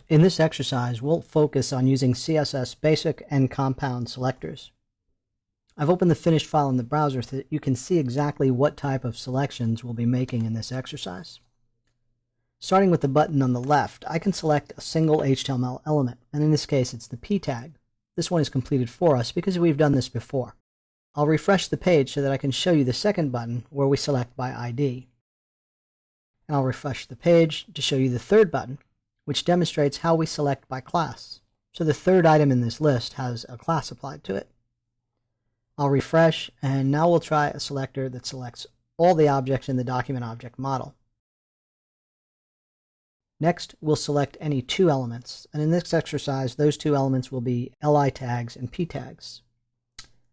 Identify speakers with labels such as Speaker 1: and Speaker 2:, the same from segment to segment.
Speaker 1: In this exercise, we'll focus on using CSS basic and compound selectors. I've opened the finished file in the browser so that you can see exactly what type of selections we'll be making in this exercise. Starting with the button on the left, I can select a single HTML element, and in this case it's the P tag. This one is completed for us because we've done this before. I'll refresh the page so that I can show you the second button where we select by ID. And I'll refresh the page to show you the third button, which demonstrates how we select by class. So the third item in this list has a class applied to it. I'll refresh, and now we'll try a selector that selects all the objects in the document object model. Next, we'll select any two elements, and in this exercise, those two elements will be li tags and p tags.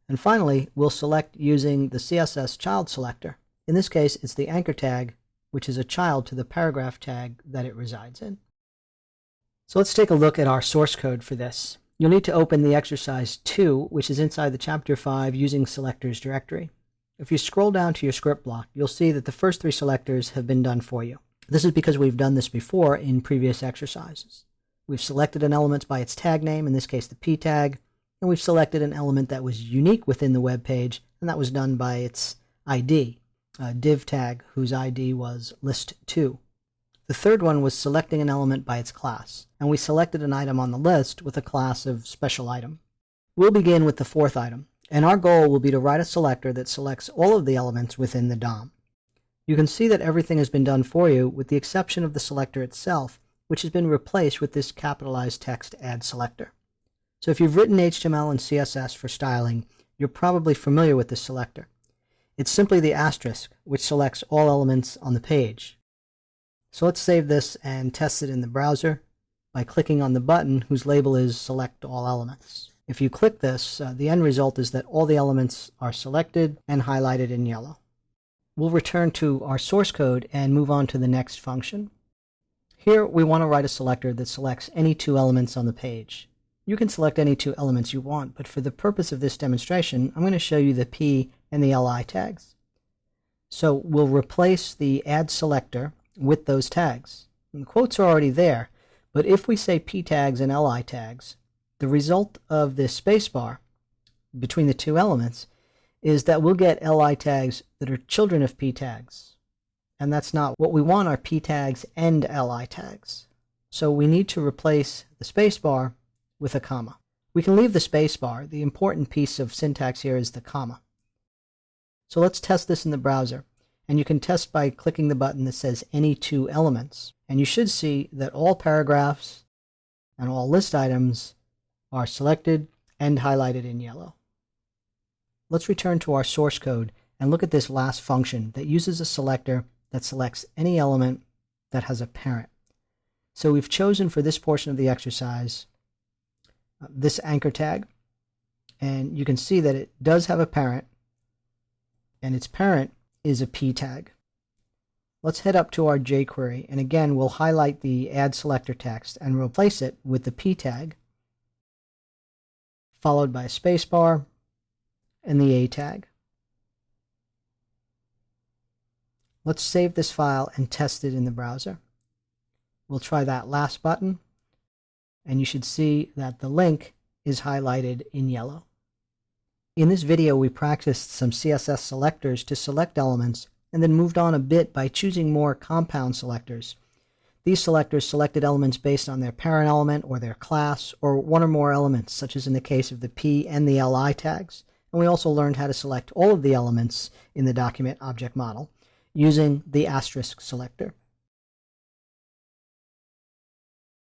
Speaker 1: And finally, we'll select using the CSS child selector. In this case, it's the anchor tag, which is a child to the paragraph tag that it resides in. So let's take a look at our source code for this. You'll need to open the exercise 2, which is inside the chapter 5 using selectors directory. If you scroll down to your script block, you'll see that the first 3 selectors have been done for you. This is because we've done this before in previous exercises. We've selected an element by its tag name, in this case the P tag, and we've selected an element that was unique within the web page, and that was done by its ID, a div tag whose ID was list2. The third one was selecting an element by its class, and we selected an item on the list with a class of special item. We'll begin with the fourth item, and our goal will be to write a selector that selects all of the elements within the DOM. You can see that everything has been done for you with the exception of the selector itself, which has been replaced with this capitalized text add selector. So if you've written HTML and CSS for styling, you're probably familiar with this selector. It's simply the asterisk, which selects all elements on the page. So let's save this and test it in the browser by clicking on the button whose label is Select All Elements. If you click this, the end result is that all the elements are selected and highlighted in yellow. We'll return to our source code and move on to the next function. Here we want to write a selector that selects any two elements on the page. You can select any two elements you want, but for the purpose of this demonstration, I'm going to show you the P and the li tags. So we'll replace the add selector with those tags. And the quotes are already there, but if we say P tags and li tags, the result of this spacebar between the two elements is that we'll get li tags that are children of P tags. And that's not what we want. Our P tags and li tags. So we need to replace the spacebar with a comma. We can leave the spacebar. The important piece of syntax here is the comma. So let's test this in the browser. And you can test by clicking the button that says any two elements. And you should see that all paragraphs and all list items are selected and highlighted in yellow. Let's return to our source code and look at this last function that uses a selector that selects any element that has a parent. So we've chosen for this portion of the exercise this anchor tag, and you can see that it does have a parent, and its parent is a P tag. Let's head up to our jQuery, and again we'll highlight the add selector text and replace it with the P tag, followed by a spacebar and the A tag. Let's save this file and test it in the browser. We'll try that last button, and you should see that the link is highlighted in yellow. In this video, we practiced some CSS selectors to select elements and then moved on a bit by choosing more compound selectors. These selectors selected elements based on their parent element or their class or one or more elements, such as in the case of the P and the li tags. And we also learned how to select all of the elements in the document object model using the asterisk selector.